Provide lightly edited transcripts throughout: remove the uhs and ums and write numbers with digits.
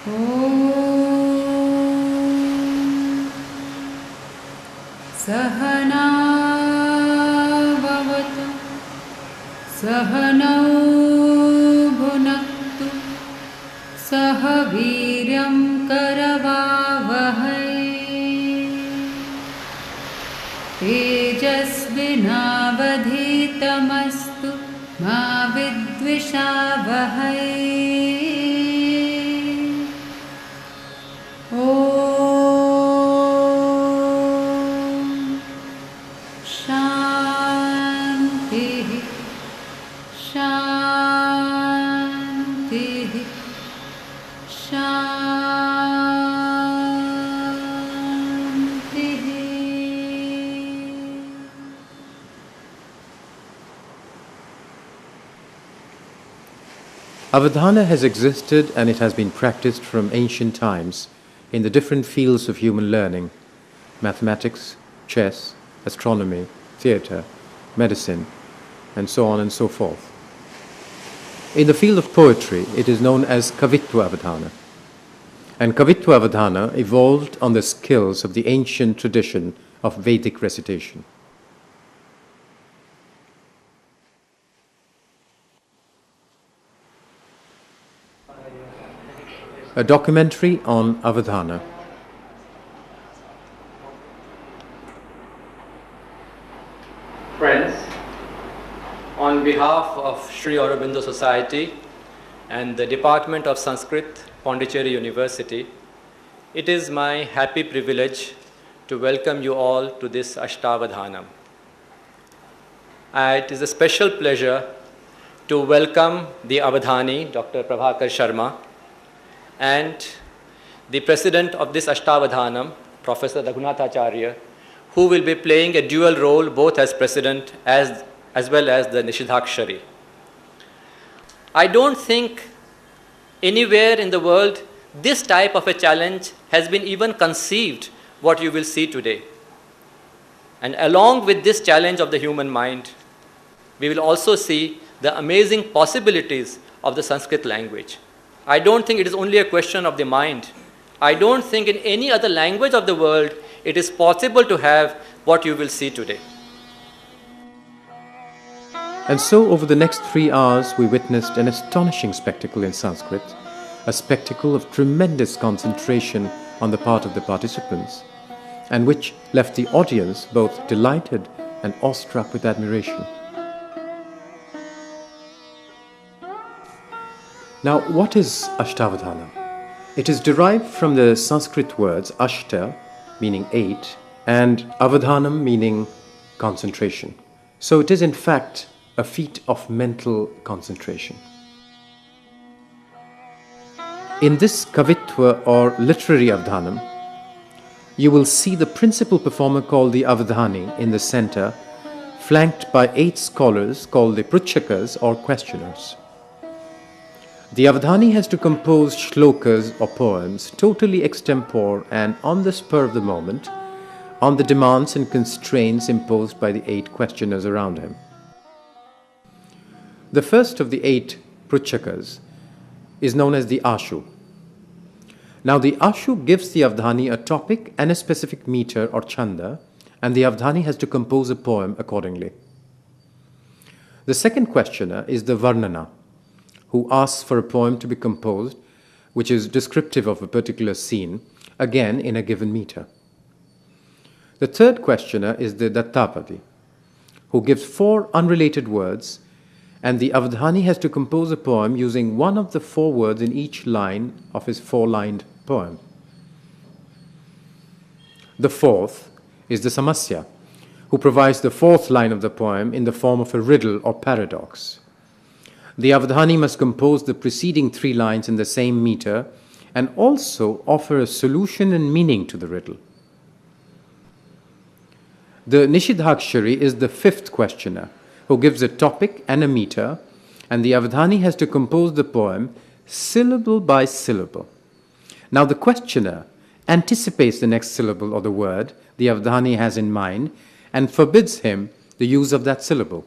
Sahana Bhavatu Sahanau Bhunaktu Sahaviryam Karavavahai Tejasvinavadhitamastu Ma Vidvishavahai Avadhana has existed and it has been practiced from ancient times in the different fields of human learning: mathematics, chess, astronomy, theatre, medicine, and so on and so forth. In the field of poetry, it is known as Kavitva Avadhana. And Kavitva Avadhana evolved on the skills of the ancient tradition of Vedic recitation. A documentary on Avadhana. Friends, on behalf of Sri Aurobindo Society and the Department of Sanskrit, Pondicherry University, it is my happy privilege to welcome you all to this Ashtavadhanam. It is a special pleasure to welcome the Avadhani, Dr. Prabhakar Sharma, and the president of this Ashtavadhanam, Professor Raghunathacharya, who will be playing a dual role both as president as well as the Nishidhakshari. I don't think anywhere in the world this type of a challenge has been even conceived, what you will see today. And along with this challenge of the human mind, we will also see the amazing possibilities of the Sanskrit language. I don't think it is only a question of the mind. I don't think in any other language of the world it is possible to have what you will see today. And so over the next 3 hours we witnessed an astonishing spectacle in Sanskrit, a spectacle of tremendous concentration on the part of the participants, and which left the audience both delighted and awestruck with admiration. Now, what is Ashtavadhana? It is derived from the Sanskrit words Ashta, meaning 8, and Avadhanam, meaning concentration. So it is in fact a feat of mental concentration. In this Kavitva or literary Avadhanam, you will see the principal performer called the Avadhani in the center, flanked by 8 scholars called the Pruchakas or questioners. The Avadhani has to compose shlokas or poems totally extempore and on the spur of the moment, on the demands and constraints imposed by the 8 questioners around him. The first of the 8 Pruchakas is known as the Ashu. Now the Ashu gives the Avadhani a topic and a specific meter or chanda, and the Avadhani has to compose a poem accordingly. The second questioner is the Varnana, who asks for a poem to be composed which is descriptive of a particular scene, again in a given meter. The third questioner is the Dattapadi, who gives 4 unrelated words, and the Avadhani has to compose a poem using one of the 4 words in each line of his 4-lined poem. The fourth is the Samasya, who provides the 4th line of the poem in the form of a riddle or paradox. The Avadhani must compose the preceding 3 lines in the same meter and also offer a solution and meaning to the riddle. The Nishidhakshari is the 5th questioner, who gives a topic and a meter, and the Avadhani has to compose the poem syllable by syllable. Now the questioner anticipates the next syllable or the word the Avadhani has in mind and forbids him the use of that syllable.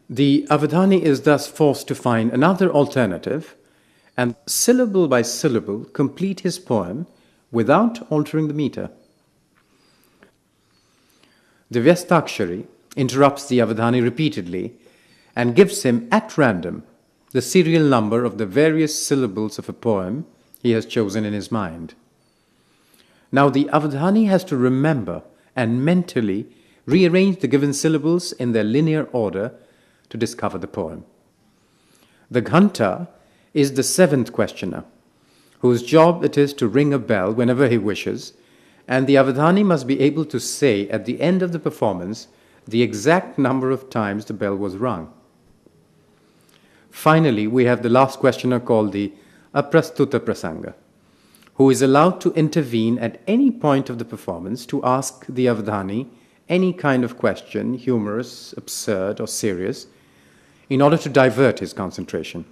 The Avadhani is thus forced to find another alternative, and syllable by syllable complete his poem without altering the meter. The Vyastakshari interrupts the Avadhani repeatedly and gives him at random the serial number of the various syllables of a poem he has chosen in his mind. Now the Avadhani has to remember and mentally rearrange the given syllables in their linear order to discover the poem. The Ghanta is the seventh questioner, whose job it is to ring a bell whenever he wishes, and the Avadhani must be able to say at the end of the performance the exact number of times the bell was rung. Finally, we have the last questioner called the Aprastuta Prasanga, who is allowed to intervene at any point of the performance to ask the Avadhani any kind of question, humorous, absurd, or serious, in order to divert his concentration.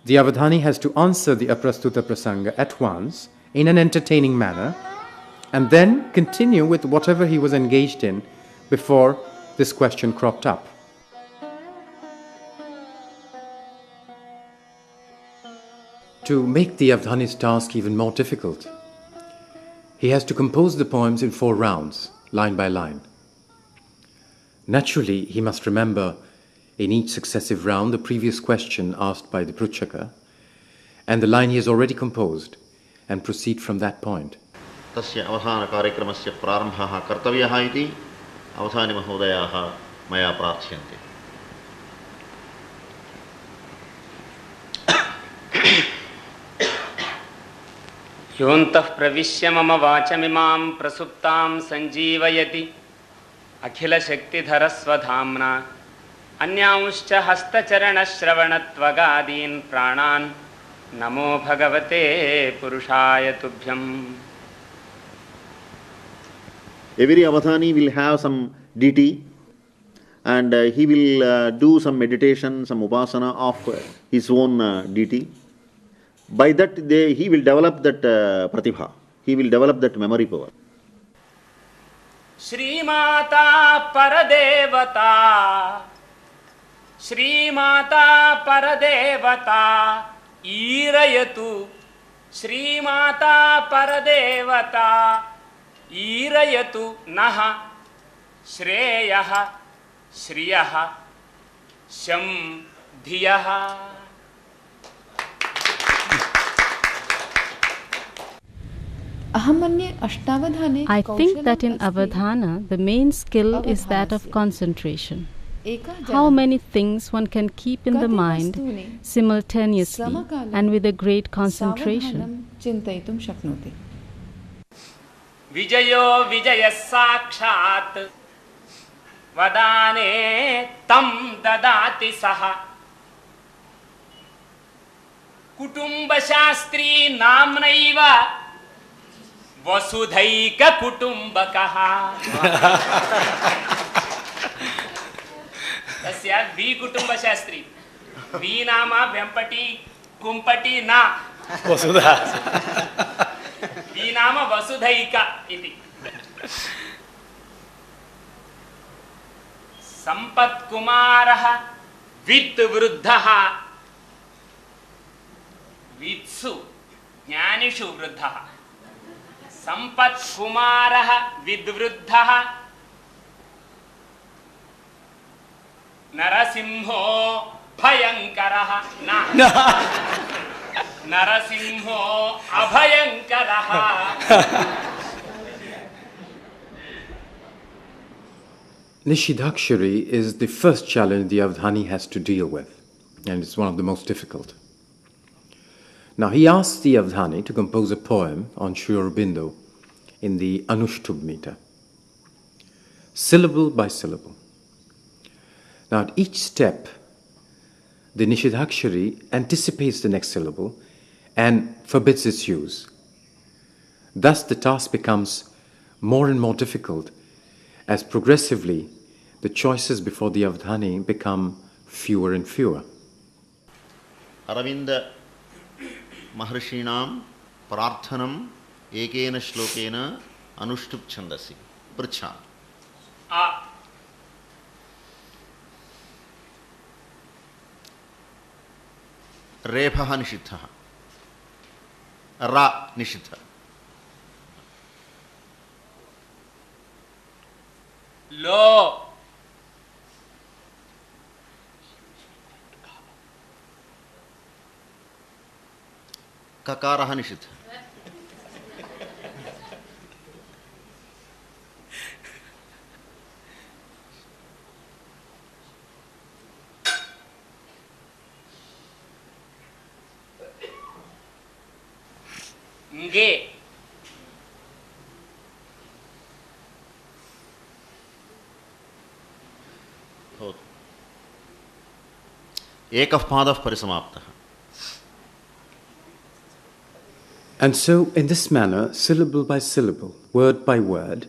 The Avadhani has to answer the Aprastuta Prasanga at once in an entertaining manner and then continue with whatever he was engaged in before this question cropped up. To make the Avadhani's task even more difficult, he has to compose the poems in 4 rounds, line by line. Naturally, he must remember in each successive round the previous question asked by the Pruchaka and the line he has already composed and proceed from that point. तस्य अवधान कार्यक्रमस्य प्रारम्भः कर्तव्यः इति अवधानि महोदयाः मया प्रार्थ्यन्ते. योऽन्तः प्रविश्य मम वाचमिमां प्रसुप्तां सञ्जीवयति अखिलशक्तिधरस्वधाम्ना अन्यांश्च हस्तचरणश्रवणत्वगादीन् प्राणान् नमो भगवते पुरुषाय तुभ्यम्. Every Avadhani will have some deity and he will do some meditation, some upasana of his own deity. By that he will develop that pratibha, he will develop that memory power. श्रीमाता परदेवता ईरयतु श्रीमाता परदेवता ईरयतु नः श्रेयः श्रियः शं धियः. I think that in Avadhana, the main skill is that of concentration. How many things one can keep in the mind simultaneously and with a great concentration. Vijayo vijaya sakshat vadane tam dadati saha kutumba shastri namnaiva vasudhaika kutumbakaha. तस्या we कुटुंब Shastri we नामा वेंपटी कुंपटी ना वसुधा we नामा वसुधैका इति. संपत्कुमारः विद्वृद्धः वित्सु ज्ञानिषु वृद्धः. संपत्कुमारः विद्वृद्धः नरसिंहो भयंकरः ना नरसिंहो अभयंकरः. Nishidakshari is the first challenge the Avadhani has to deal with, and it's one of the most difficult. Now he asks the Avadhani to compose a poem on Sri Aurobindo in the Anushtubh meter, syllable by syllable. Now at each step, the Nishidakshari anticipates the next syllable and forbids its use. Thus the task becomes more and more difficult as progressively the choices before the Avadhani become fewer and fewer. Aurobindo Maharshinam Prarthanam Ekena Shlokena Anushtubh Chandasi Pricha. रेफः निषिद्धः, रा निषिद्धः। लो ककारः निषिद्धः। गे एकः पादः परिसमाप्तः। And so, in this manner, syllable by syllable, word by word,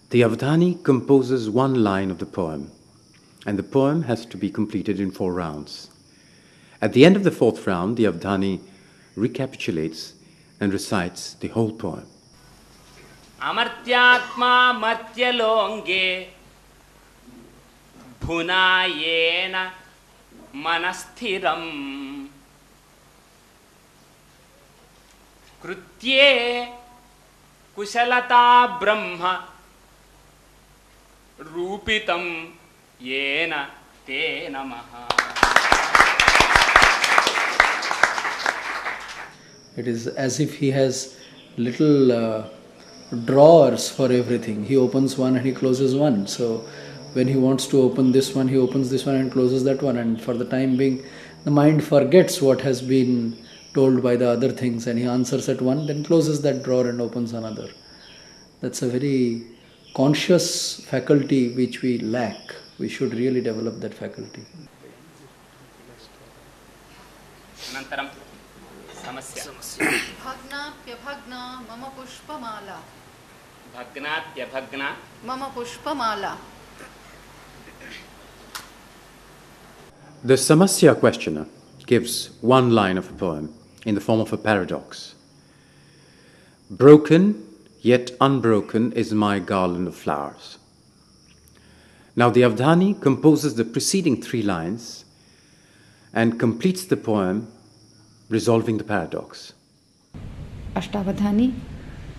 the Avadhani composes one line of the poem, and the poem has to be completed in 4 rounds. At the end of the 4th round, the Avadhani recapitulates and recites the whole poem. अमर्त्यात्मा मर्त्यलोंगे भुनायेन मनस्थिरम् कृत्ये कुशलता ब्रह्म रूपितं येन ते नमः. It is as if he has little drawers for everything. He opens one and he closes one. So when he wants to open this one, he opens this one and closes that one. And for the time being, the mind forgets what has been told by the other things, and he answers at one, then closes that drawer and opens another. That's a very conscious faculty which we lack. We should really develop that faculty. अनन्तरं समस्या. भग्नाप्यभग्ना मम पुष्पमाला. भग्नाप्यभग्ना मम पुष्पमाला. The Samasya questioner gives one line of a poem in the form of a paradox. Broken, yet unbroken is my garland of flowers. Now the Avadhani composes the preceding 3 lines and completes the poem, resolving the paradox. अष्टावधानी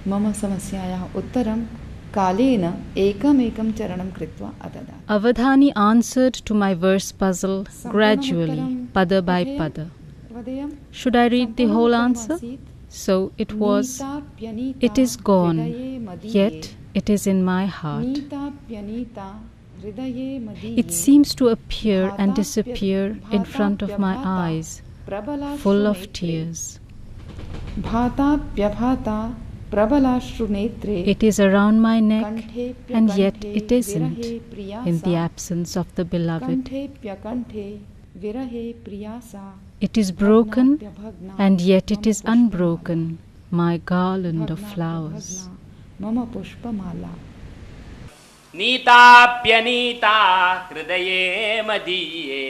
मम समस्यायाः उत्तरं कालेन एकमेकं चरणं कृत्वा अददात्. Avadhani answered to my verse puzzle gradually, pada by pada. Should I read the whole answer? So it was, it is gone, yet it is in my heart. It seems to appear and disappear in front of my eyes, full of tears. It is around my neck, and yet it isn't, in the absence of the beloved. It is broken, and yet it is unbroken, my garland of flowers. नीताप्यनीता हृदये मदीये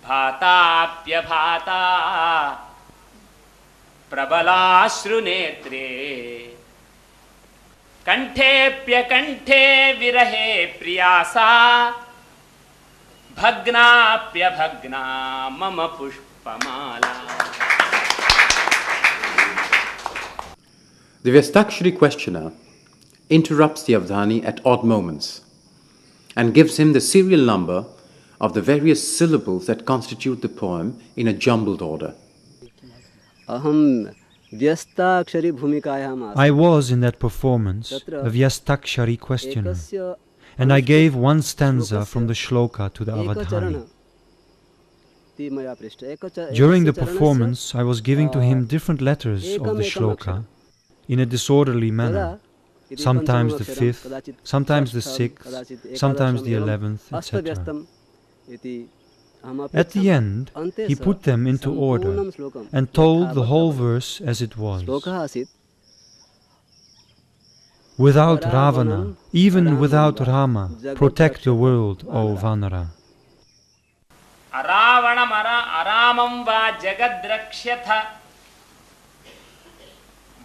भाताप्यभाता प्रबलाश्रुनेत्रे कंठेप्यकंठे विरहे प्रियासा भग्नाप्यभग्ना मम पुष्पमाला. The Vyastakshari questioner interrupts the Avadhani at odd moments and gives him the serial number of the various syllables that constitute the poem in a jumbled order. I was in that performance a Vyastakshari questioner, and I gave one stanza from the shloka to the Avadhani. During the performance, I was giving to him different letters of the shloka in a disorderly manner, sometimes the 5th, sometimes the 6th, sometimes the 11th, etc. At the end, he put them into order and told the whole verse as it was. Without Ravana, even without Rama, protect the world, O Vanara. अरावणमरामं वा जगद्रक्ष्यथ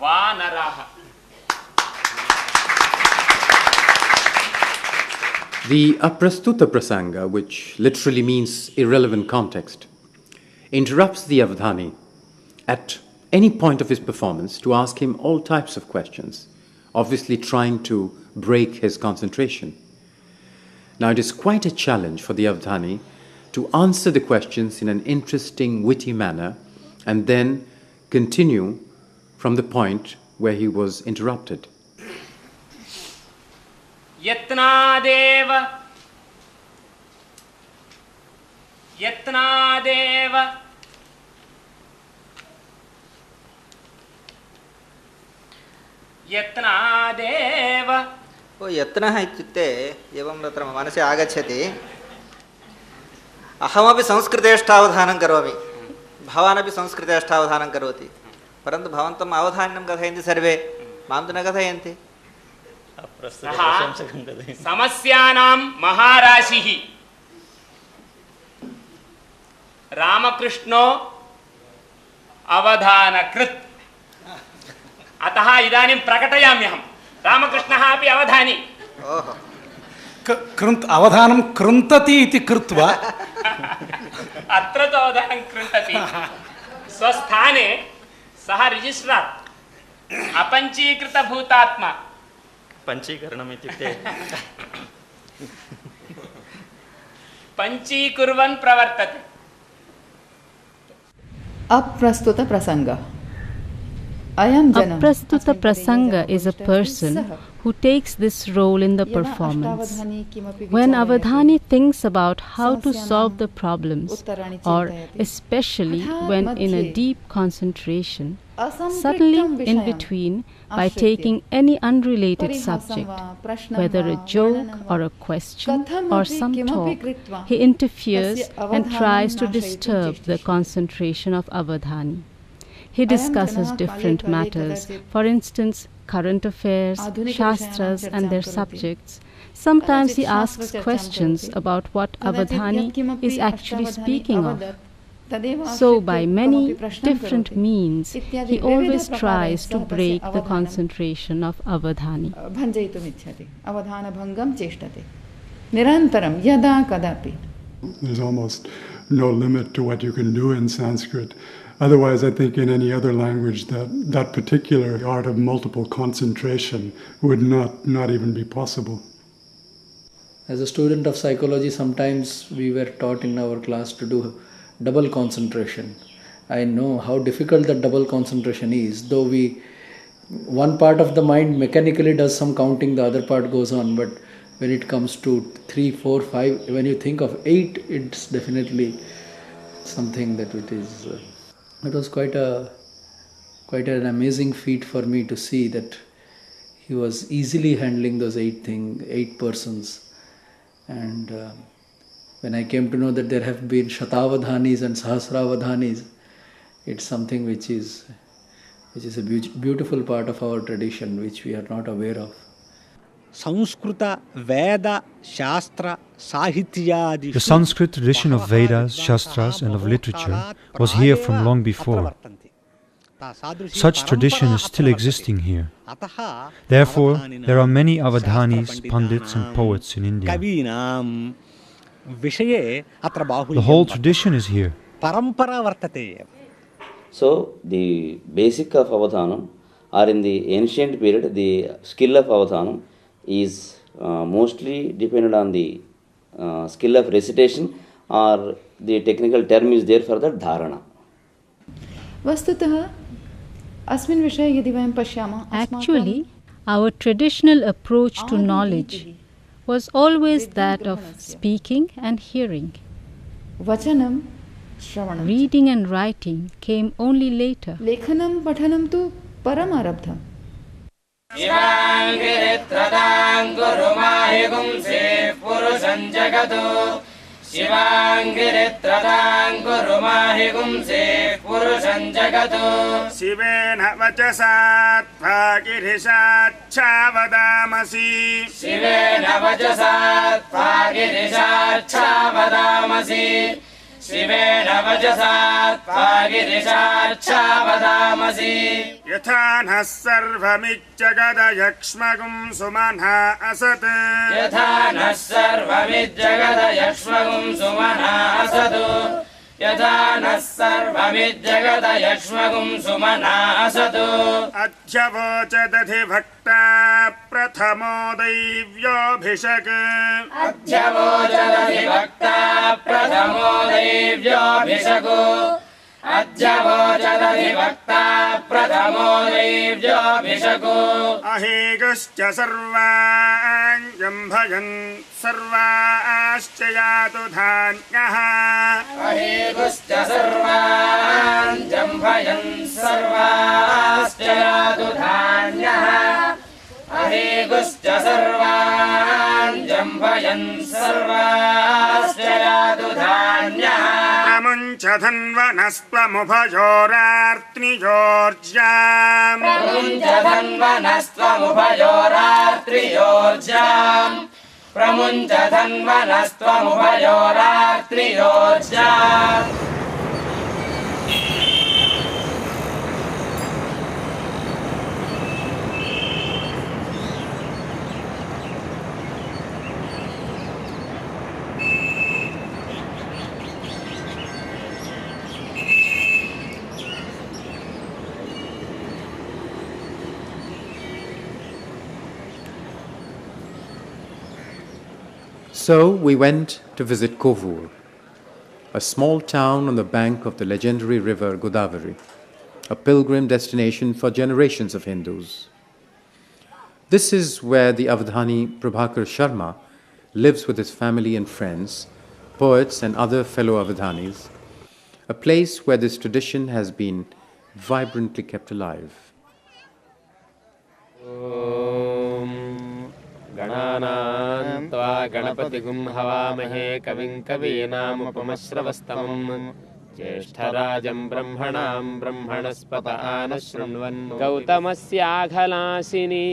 वानरः. The Aprastuta Prasanga, which literally means irrelevant context, interrupts the Avadhani at any point of his performance to ask him all types of questions, obviously trying to break his concentration. Now, it is quite a challenge for the Avadhani to answer the questions in an interesting, witty manner and then continue from the point where he was interrupted. Yatnadeva यत्नः इत्युक्ते एवं तत्र मनसि आगच्छति अहमपि संस्कृतेष्टावधानं करोमि भवानपि संस्कृतेष्टावधानं करोति परन्तु भवन्तम् अवधानं कथयन्ति सर्वे मां तु न कथयन्ति समस्यानां महाराशिः रामकृष्णो अवधानकृत् अतः इदानीं प्रकटयाम्यहं रामकृष्णः अपि अवधानी अवधानं कृन्तति इति कृत्वा अत्र तु अवधानं कृन्तति स्वस्थाने सः रिजिस्ट्रार् अपञ्चीकृतभूतात्मा पञ्चीकरणम् इत्युक्ते पञ्चीकुर्वन् प्रवर्तते अप्रस्तुत प्रसंग Aprastuta Prasanga is a person who takes this role in the performance. When Avadhani thinks about how to solve the problems, or especially when in a deep concentration, suddenly in between, by taking any unrelated subject, whether a joke or a question or some talk, he interferes and tries to disturb the concentration of Avadhani. He discusses different matters, for instance, current affairs, shastras and their subjects. Sometimes he asks questions about what Avadhani is actually speaking of. So by many different means, he always tries to break the concentration of Avadhani. There's almost no limit to what you can do in Sanskrit. Otherwise, I think in any other language that particular art of multiple concentration would not even be possible. As a student of psychology, sometimes we were taught in our class to do double concentration. I know how difficult that double concentration is, though one part of the mind mechanically does some counting, the other part goes on, but when it comes to 3, 4, 5, when you think of 8, it's definitely something that it is... It was quite an amazing feat for me to see that he was easily handling those 8 persons. And when I came to know that there have been Shatavadhanis and Sahasravadhanis, it's something which is a beautiful part of our tradition, which we are not aware of. Sanskrita, Veda, Shastra, Sahitya. The Sanskrit tradition of Vedas, Shastras and of literature was here from long before. Such tradition is still existing here. Therefore, there are many Avadhanis, Pandits and poets in India. The whole tradition is here. So, the basic of Avadhanam, or in the ancient period, the skill of Avadhanam is mostly dependent on the skill of recitation, or the technical term is there for the dharana. Actually, our traditional approach to knowledge was always that of speaking and hearing. Reading and writing came only later. Shivena vachasat bhagirishatchavadamasi. Shivena vachasat bhagirishatchavadamasi. Shivena vachasat bhagirishatchavadamasi. Yathanah sarvamijjagada yakshmagum sumanha asat. Yathanah sarvamijjagada yakshmagum sumanha asatu. यथा नः सर्वमिज्जगदयक्ष्मगुं सुमना असतु अध्यवोचदधिभक्ता प्रथमो दैव्योऽभिषक् अध्यवोचदधिभक्ता प्रथमो दैव्योऽभिषक् अध्यवोचदधिभक्ता प्रथमो दैव्योऽभिषक् अहेगश्च सर्वान् जम्भयन् सर्वाश्च यातु धान्यः अहेगश्च सर्वान् जम्भयन् सर्वाश्च यातु धान्यः अहेगश्च सर्वान् जम्भयन् सर्वाश्च यातु धान्यः प्रमुञ्चधन्वनस्त्वमुभयोरार्त्नियोर्ज्याम् प्रमुञ्चधन्वनस्त्वमुभयोरार्त्नियोर्ज्याम् प्रमुञ्चधन्वनस्त्वमुभयोरार्त्नियोर्ज्याम् So we went to visit Kovur, a small town on the bank of the legendary river Godavari, a pilgrim destination for generations of Hindus. This is where the Avadhani Prabhakar Sharma lives with his family and friends, poets and other fellow Avadhanis, a place where this tradition has been vibrantly kept alive. गणानां त्वा गणपतिगुं हवामहे कविं कवीनामुपमश्रवस्तमम् ज्येष्ठराजं ब्रह्मणां ब्रह्मणस्पत आनशृण्वन् गौतमस्याघलाशिनी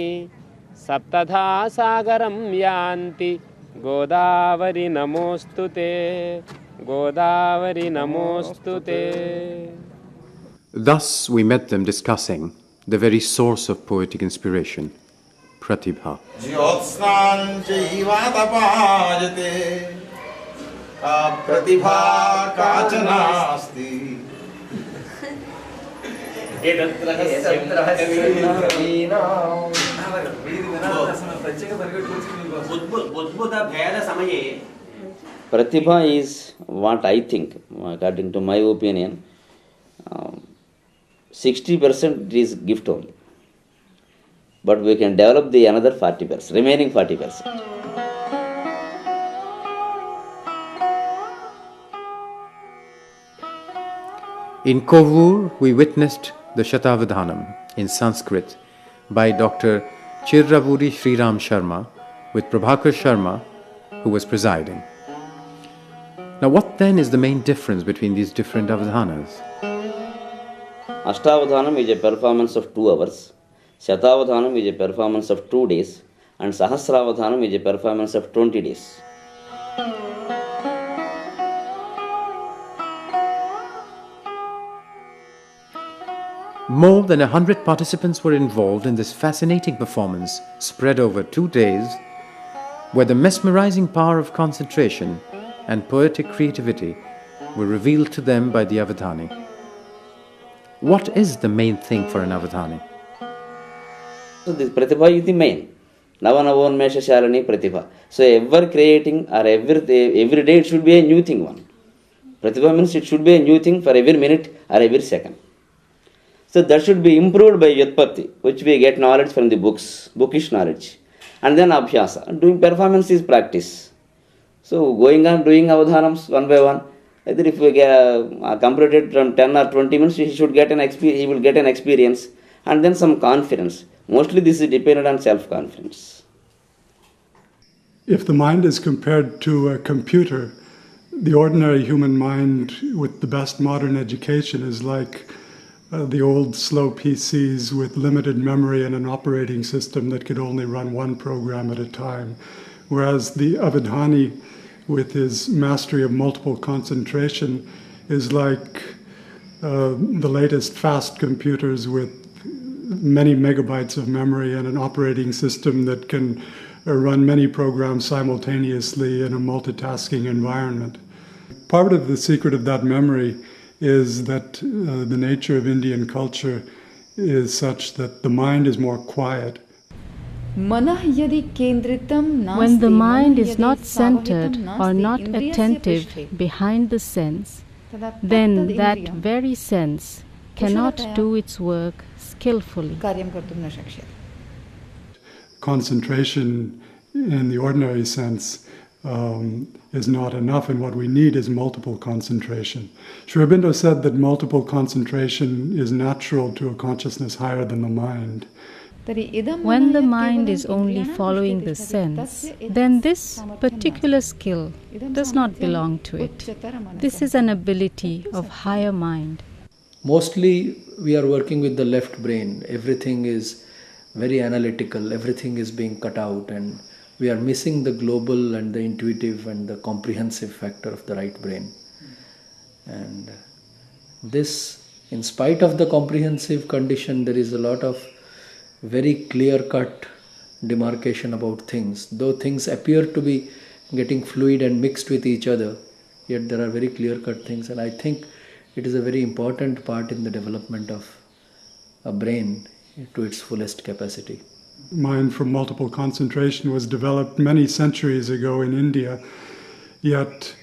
सप्तधा सागरं यान्ति गोदावरी नमोऽस्तु ते गोदावरी नमोऽस्तु ते. Thus we met them discussing the very source of poetic inspiration, Pratibha. ज्योत्स्नां चैवातपायते का प्रतिभा काचनास्ति Pratibha is what I think, according to my opinion, 60% is gift only. But we can develop the another 40%, remaining 40%. In Kovur, we witnessed the Shatavadhanam in Sanskrit by Dr. Chirravuri Sriram Sharma with Prabhakar Sharma, who was presiding. Now, what then is the main difference between these different Avadhanas? Ashtavadhanam is a performance of 2 hours. Shatavadhanam is a performance of 2 days, and Sahasravadhanam is a performance of 20 days. More than 100 participants were involved in this fascinating performance spread over 2 days, where the mesmerizing power of concentration and poetic creativity were revealed to them by the Avadhani. What is the main thing for an Avadhani? So this Pratibha is the main. Navanavonmesha Shalini Pratibha. So ever creating or every day it should be a new thing one. Pratibha means it should be a new thing for every minute or every second. So that should be improved by Vyatpatti, which we get knowledge from the books, bookish knowledge. And then Abhyasa. Doing performance is practice. So going on doing Avadhanams one by one. Either if we get completed from 10 or 20 minutes, he will get an experience and then some confidence. Mostly this is dependent on self-confidence. If the mind is compared to a computer, the ordinary human mind with the best modern education is like the old slow PCs with limited memory and an operating system that could only run one program at a time. Whereas the Avadhani, with his mastery of multiple concentration, is like the latest fast computers with many megabytes of memory and an operating system that can run many programs simultaneously in a multitasking environment. part of the secret of that memory is that the nature of Indian culture is such that the mind is more quiet. When the mind is not centered or not attentive behind the sense, then that very sense cannot do its work skillfully. Concentration in the ordinary sense is not enough, and what we need is multiple concentration. Aurobindo said that multiple concentration is natural to a consciousness higher than the mind. When the mind is only following the sense, then this particular skill does not belong to it. This is an ability of higher mind. Mostly we are working with the left brain. Everything is very analytical, everything is being cut out, and we are missing the global and the intuitive and the comprehensive factor of the right brain. And this, in spite of the comprehensive condition, there is a lot of very clear-cut demarcation about things. Though things appear to be getting fluid and mixed with each other, yet there are very clear-cut things, and I think it is a very important part in the development of a brain to its fullest capacity. Mind from multiple concentration was developed many centuries ago in India, yet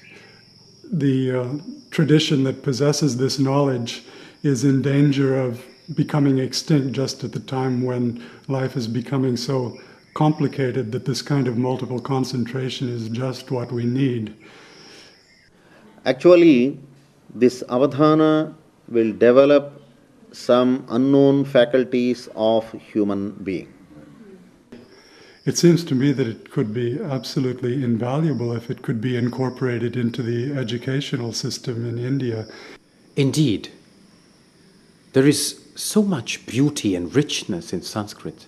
the tradition that possesses this knowledge is in danger of becoming extinct just at the time when life is becoming so complicated that this kind of multiple concentration is just what we need. Actually, this Avadhana will develop some unknown faculties of human being. It seems to me that it could be absolutely invaluable if it could be incorporated into the educational system in India. Indeed, there is so much beauty and richness in Sanskrit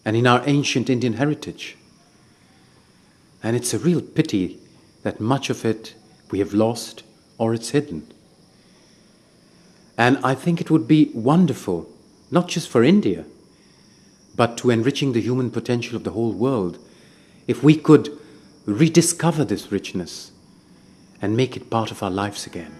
and in our ancient Indian heritage. And it's a real pity that much of it we have lost or it's hidden. And I think it would be wonderful, not just for India, but to enriching the human potential of the whole world, if we could rediscover this richness and make it part of our lives again.